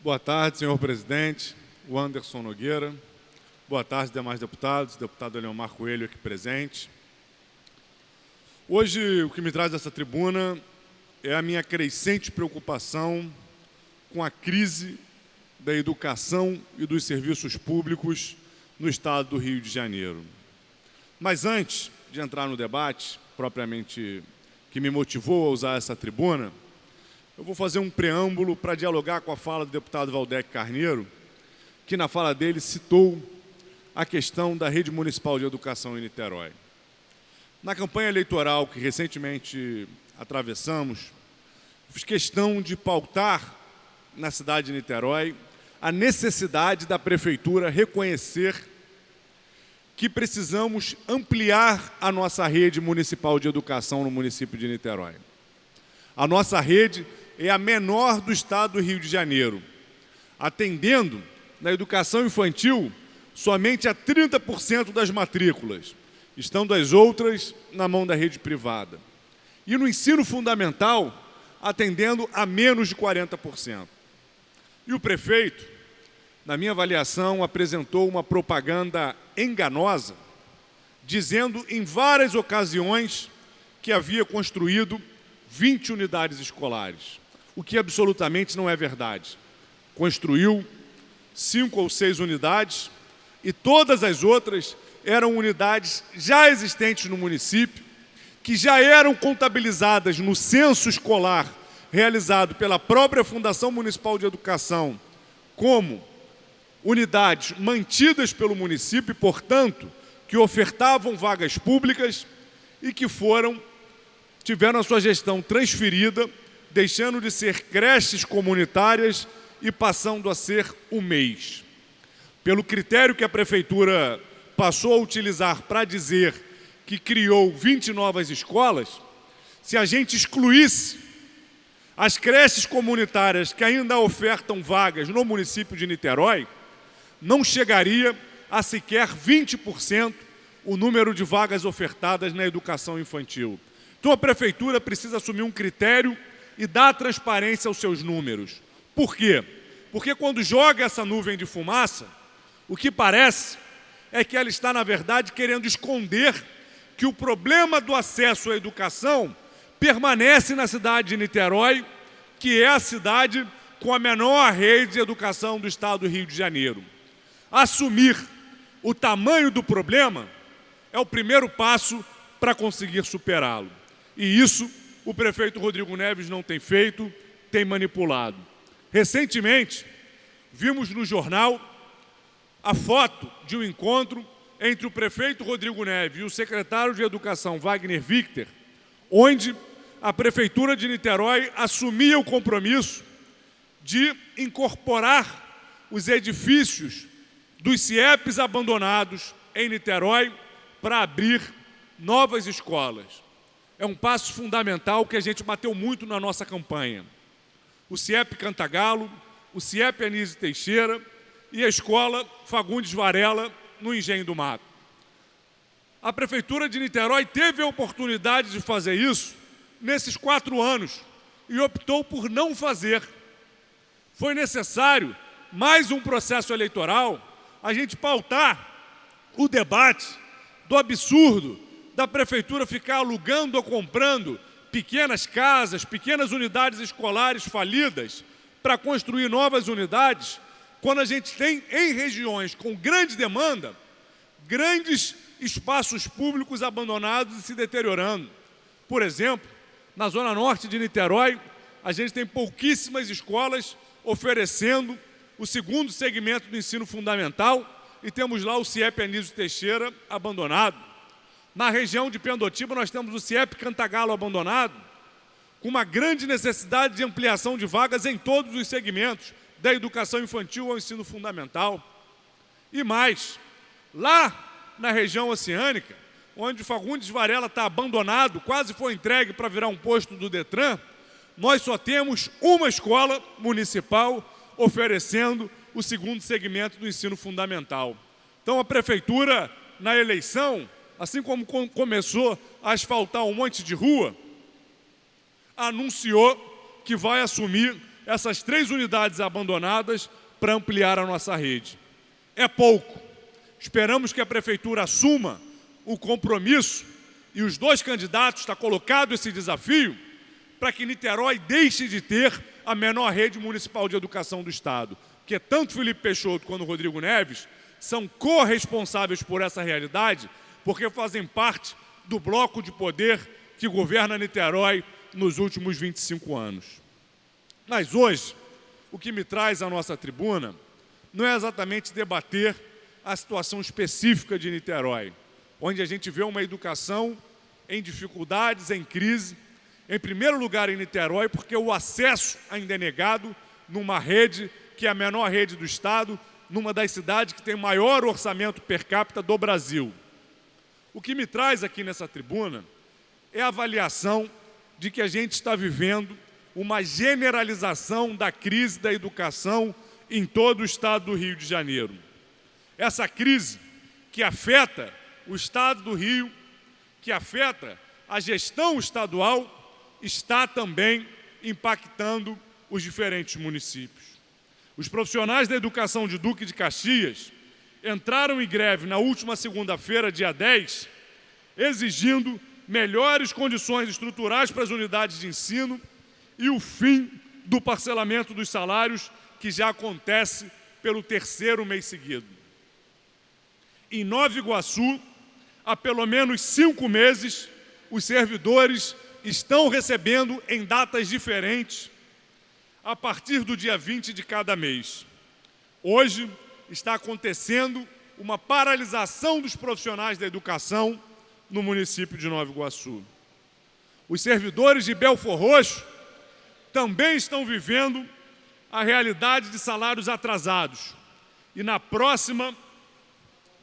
Boa tarde, senhor presidente, o Anderson Nogueira. Boa tarde, demais deputados, deputado Eleomar Coelho aqui presente. Hoje, o que me traz dessa tribuna é a minha crescente preocupação com a crise da educação e dos serviços públicos no estado do Rio de Janeiro. Mas antes de entrar no debate, propriamente que me motivou a usar essa tribuna, eu vou fazer um preâmbulo para dialogar com a fala do deputado Valdec Carneiro, que na fala dele citou a questão da rede municipal de educação em Niterói. Na campanha eleitoral que recentemente atravessamos, fiz questão de pautar na cidade de Niterói a necessidade da prefeitura reconhecer que precisamos ampliar a nossa rede municipal de educação no município de Niterói. A nossa rede é a menor do estado do Rio de Janeiro, atendendo na educação infantil somente a 30% das matrículas, estando as outras na mão da rede privada. E no ensino fundamental, atendendo a menos de 40%. E o prefeito, na minha avaliação, apresentou uma propaganda enganosa, dizendo em várias ocasiões que havia construído 20 unidades escolares, o que absolutamente não é verdade. Construiu 5 ou 6 unidades e todas as outras eram unidades já existentes no município, que já eram contabilizadas no censo escolar realizado pela própria Fundação Municipal de Educação como unidades mantidas pelo município e, portanto, que ofertavam vagas públicas e que tiveram a sua gestão transferida, deixando de ser creches comunitárias e passando a ser o MEIs. Pelo critério que a prefeitura passou a utilizar para dizer que criou 20 novas escolas, se a gente excluísse as creches comunitárias que ainda ofertam vagas no município de Niterói, não chegaria a sequer 20% o número de vagas ofertadas na educação infantil. Então a prefeitura precisa assumir um critério e dar transparência aos seus números. Por quê? Porque quando joga essa nuvem de fumaça, o que parece é que ela está, na verdade, querendo esconder que o problema do acesso à educação permanece na cidade de Niterói, que é a cidade com a menor rede de educação do estado do Rio de Janeiro. Assumir o tamanho do problema é o primeiro passo para conseguir superá-lo. E isso o prefeito Rodrigo Neves não tem feito, tem manipulado. Recentemente, vimos no jornal a foto de um encontro entre o prefeito Rodrigo Neves e o secretário de Educação, Wagner Victor, onde a prefeitura de Niterói assumia o compromisso de incorporar os edifícios dos CIEPs abandonados em Niterói para abrir novas escolas. É um passo fundamental que a gente bateu muito na nossa campanha. O CIEP Cantagalo, o CIEP Anísio Teixeira e a Escola Fagundes Varela, no Engenho do Mato. A Prefeitura de Niterói teve a oportunidade de fazer isso nesses 4 anos e optou por não fazer. Foi necessário mais um processo eleitoral, a gente pautar o debate do absurdo da prefeitura ficar alugando ou comprando pequenas casas, pequenas unidades escolares falidas para construir novas unidades, quando a gente tem em regiões com grande demanda, grandes espaços públicos abandonados e se deteriorando. Por exemplo, na zona norte de Niterói, a gente tem pouquíssimas escolas oferecendo o segundo segmento do ensino fundamental e temos lá o CIEP Anísio Teixeira abandonado. Na região de Pendotiba, nós temos o CIEP Cantagalo abandonado, com uma grande necessidade de ampliação de vagas em todos os segmentos, da educação infantil ao ensino fundamental. E mais, lá na região oceânica, onde o Fagundes Varela está abandonado, quase foi entregue para virar um posto do Detran, nós só temos uma escola municipal oferecendo o segundo segmento do ensino fundamental. Então a prefeitura, na eleição, assim como começou a asfaltar um monte de rua, anunciou que vai assumir essas 3 unidades abandonadas para ampliar a nossa rede. É pouco. Esperamos que a Prefeitura assuma o compromisso, e os 2 candidatos está colocado esse desafio, para que Niterói deixe de ter a menor rede municipal de educação do Estado. Porque tanto Felipe Peixoto quanto Rodrigo Neves são corresponsáveis por essa realidade, porque fazem parte do bloco de poder que governa Niterói nos últimos 25 anos. Mas hoje, o que me traz à nossa tribuna não é exatamente debater a situação específica de Niterói, onde a gente vê uma educação em dificuldades, em crise, em primeiro lugar em Niterói, porque o acesso ainda é negado numa rede que é a menor rede do Estado, numa das cidades que tem o maior orçamento per capita do Brasil. O que me traz aqui nessa tribuna é a avaliação de que a gente está vivendo uma generalização da crise da educação em todo o estado do Rio de Janeiro. Essa crise que afeta o estado do Rio, que afeta a gestão estadual, está também impactando os diferentes municípios. Os profissionais da educação de Duque de Caxias entraram em greve na última segunda-feira, dia 10, exigindo melhores condições estruturais para as unidades de ensino e o fim do parcelamento dos salários, que já acontece pelo 3º mês seguido. Em Nova Iguaçu, há pelo menos 5 meses, os servidores estão recebendo em datas diferentes, a partir do dia 20 de cada mês. Hoje está acontecendo uma paralisação dos profissionais da educação no município de Nova Iguaçu. Os servidores de Belford Roxo também estão vivendo a realidade de salários atrasados. E na próxima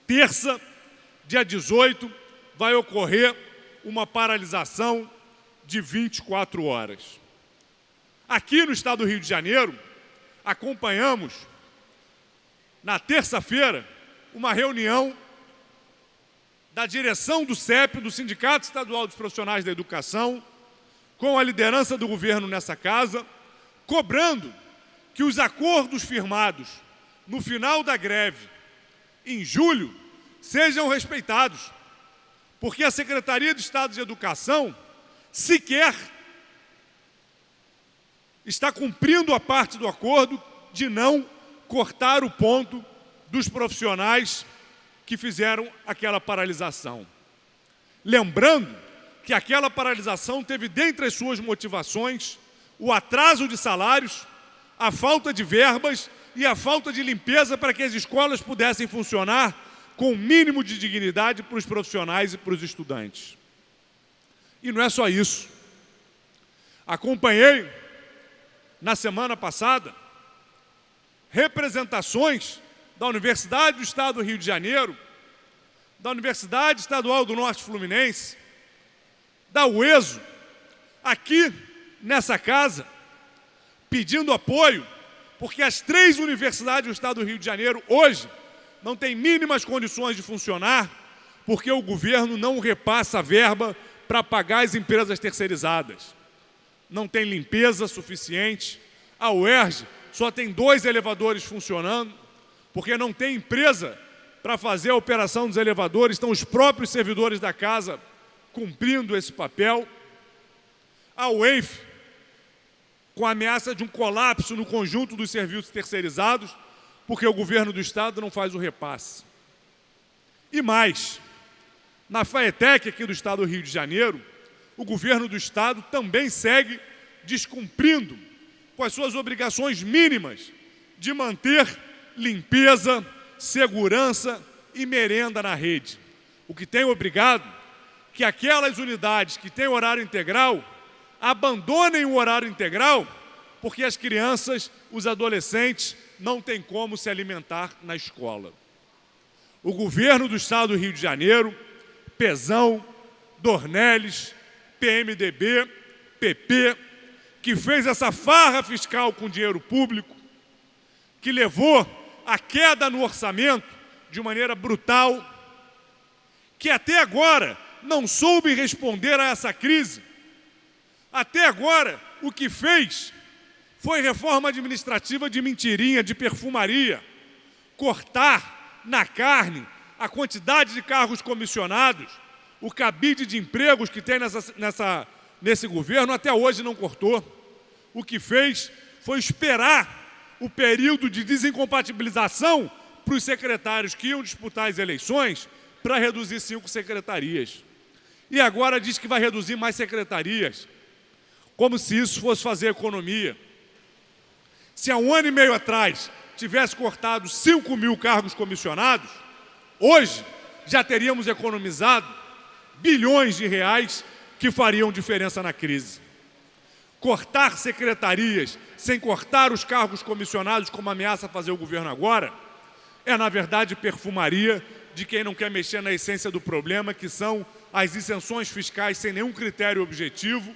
terça, dia 18, vai ocorrer uma paralisação de 24 horas. Aqui no estado do Rio de Janeiro, acompanhamos, na terça-feira, uma reunião da direção do CEP, do Sindicato Estadual dos Profissionais da Educação, com a liderança do governo nessa casa, cobrando que os acordos firmados no final da greve, em julho, sejam respeitados, porque a Secretaria de Estado de Educação sequer está cumprindo a parte do acordo de não cortar o ponto dos profissionais que fizeram aquela paralisação. Lembrando que aquela paralisação teve dentre as suas motivações o atraso de salários, a falta de verbas e a falta de limpeza para que as escolas pudessem funcionar com o mínimo de dignidade para os profissionais e para os estudantes. E não é só isso. Acompanhei, na semana passada, representações da Universidade do Estado do Rio de Janeiro, da Universidade Estadual do Norte Fluminense, da UESO, aqui nessa casa, pedindo apoio, porque as 3 universidades do Estado do Rio de Janeiro, hoje, não têm mínimas condições de funcionar, porque o governo não repassa a verba para pagar as empresas terceirizadas. Não tem limpeza suficiente. A UERJ só tem 2 elevadores funcionando, porque não tem empresa para fazer a operação dos elevadores, estão os próprios servidores da casa cumprindo esse papel. A UENF, com a ameaça de um colapso no conjunto dos serviços terceirizados, porque o governo do Estado não faz o repasse. E mais, na FAETEC aqui do Estado do Rio de Janeiro, o governo do Estado também segue descumprindo com as suas obrigações mínimas de manter limpeza, segurança e merenda na rede. O que tem obrigado que aquelas unidades que têm horário integral abandonem o horário integral, porque as crianças, os adolescentes, não têm como se alimentar na escola. O governo do Estado do Rio de Janeiro, Pezão, Dornelles, PMDB, PP, que fez essa farra fiscal com dinheiro público, que levou à queda no orçamento de maneira brutal, que até agora não soube responder a essa crise. Até agora, o que fez foi reforma administrativa de mentirinha, de perfumaria, cortar na carne a quantidade de cargos comissionados, o cabide de empregos que tem nesse governo, até hoje não cortou. O que fez foi esperar o período de desincompatibilização para os secretários que iam disputar as eleições para reduzir 5 secretarias. E agora diz que vai reduzir mais secretarias, como se isso fosse fazer economia. Se há 1 ano e meio atrás tivesse cortado 5 mil cargos comissionados, hoje já teríamos economizado bilhões de reais que fariam diferença na crise. Cortar secretarias sem cortar os cargos comissionados, como ameaça fazer o governo agora, é, na verdade, perfumaria de quem não quer mexer na essência do problema, que são as isenções fiscais sem nenhum critério objetivo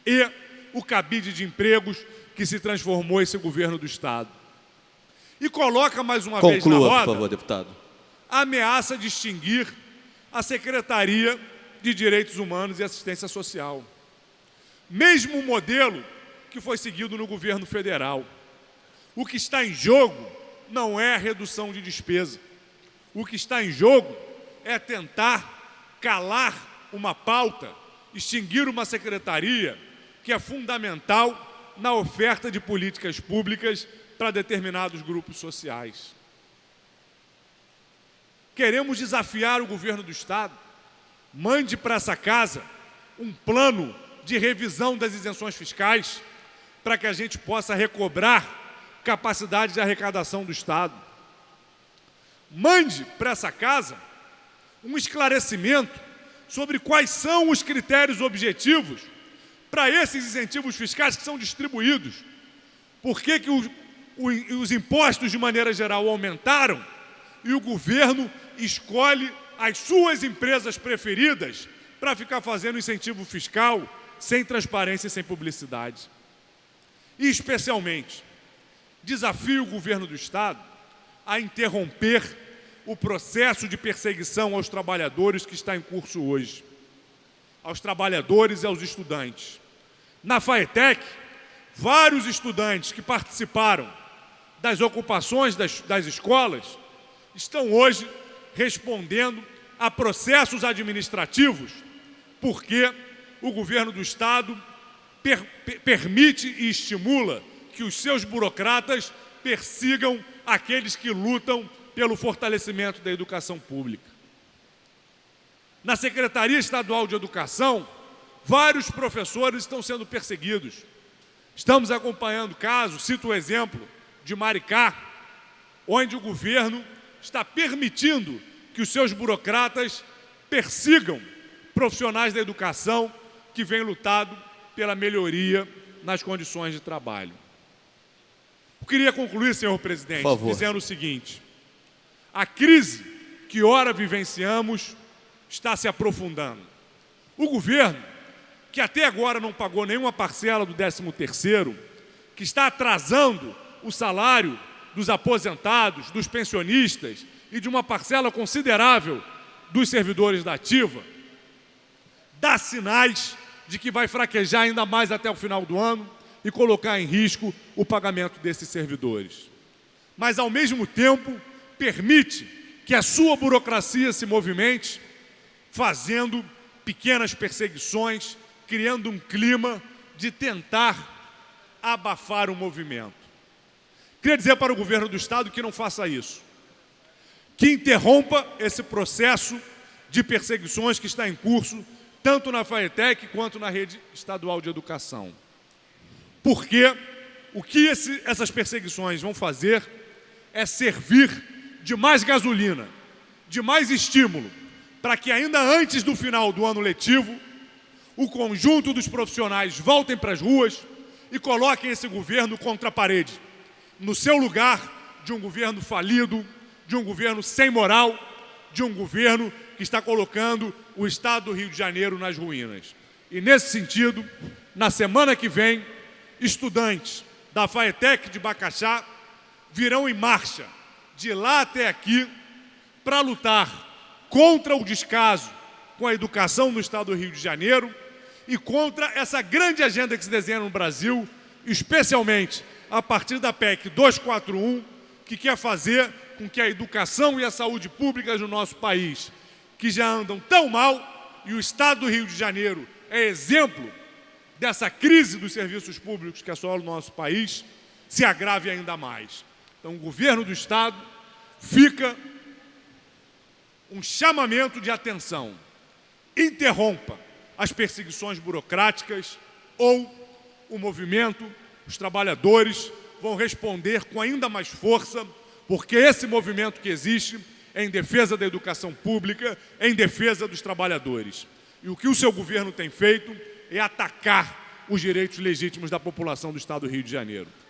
e o cabide de empregos que se transformou esse governo do Estado. E coloca mais uma vez na roda, por favor, deputado, a ameaça de extinguir a Secretaria de Direitos Humanos e Assistência Social. Mesmo modelo que foi seguido no governo federal. O que está em jogo não é a redução de despesa. O que está em jogo é tentar calar uma pauta, extinguir uma secretaria que é fundamental na oferta de políticas públicas para determinados grupos sociais. Queremos desafiar o governo do Estado. Mande para essa casa um plano de revisão das isenções fiscais para que a gente possa recobrar capacidade de arrecadação do Estado. Mande para essa casa um esclarecimento sobre quais são os critérios objetivos para esses incentivos fiscais que são distribuídos. Por que os impostos, de maneira geral, aumentaram e o governo escolhe as suas empresas preferidas para ficar fazendo incentivo fiscal sem transparência e sem publicidade? E, especialmente, desafio o governo do Estado a interromper o processo de perseguição aos trabalhadores que está em curso hoje, aos trabalhadores e aos estudantes. Na FAETEC, vários estudantes que participaram das ocupações das escolas estão hoje respondendo a processos administrativos porque o governo do Estado permite e estimula que os seus burocratas persigam aqueles que lutam pelo fortalecimento da educação pública. Na Secretaria Estadual de Educação, vários professores estão sendo perseguidos. Estamos acompanhando casos, cito o exemplo de Maricá, onde o governo está permitindo que os seus burocratas persigam profissionais da educação que vêm lutado pela melhoria nas condições de trabalho. Eu queria concluir, senhor presidente, dizendo o seguinte: a crise que ora vivenciamos está se aprofundando. O governo, que até agora não pagou nenhuma parcela do 13º, que está atrasando o salário dos aposentados, dos pensionistas e de uma parcela considerável dos servidores da ativa, dá sinais de que vai fraquejar ainda mais até o final do ano e colocar em risco o pagamento desses servidores. Mas, ao mesmo tempo, permite que a sua burocracia se movimente, fazendo pequenas perseguições, criando um clima de tentar abafar o movimento. Queria dizer para o governo do Estado que não faça isso, que interrompa esse processo de perseguições que está em curso, tanto na FAETEC quanto na rede estadual de educação. Porque o que essas perseguições vão fazer é servir de mais gasolina, de mais estímulo, para que ainda antes do final do ano letivo, o conjunto dos profissionais voltem para as ruas e coloquem esse governo contra a parede, no seu lugar de um governo falido, de um governo sem moral, de um governo que está colocando o Estado do Rio de Janeiro nas ruínas. E, nesse sentido, na semana que vem, estudantes da FAETEC de Bacaxá virão em marcha de lá até aqui para lutar contra o descaso com a educação no Estado do Rio de Janeiro e contra essa grande agenda que se desenha no Brasil especialmente a partir da PEC 241, que quer fazer com que a educação e a saúde pública do nosso país, que já andam tão mal, e o Estado do Rio de Janeiro é exemplo dessa crise dos serviços públicos que assola o nosso país, se agrave ainda mais. Então, o governo do Estado fica um chamamento de atenção. Interrompa as perseguições burocráticas ou o movimento, os trabalhadores vão responder com ainda mais força, porque esse movimento que existe é em defesa da educação pública, é em defesa dos trabalhadores. E o que o seu governo tem feito é atacar os direitos legítimos da população do Estado do Rio de Janeiro.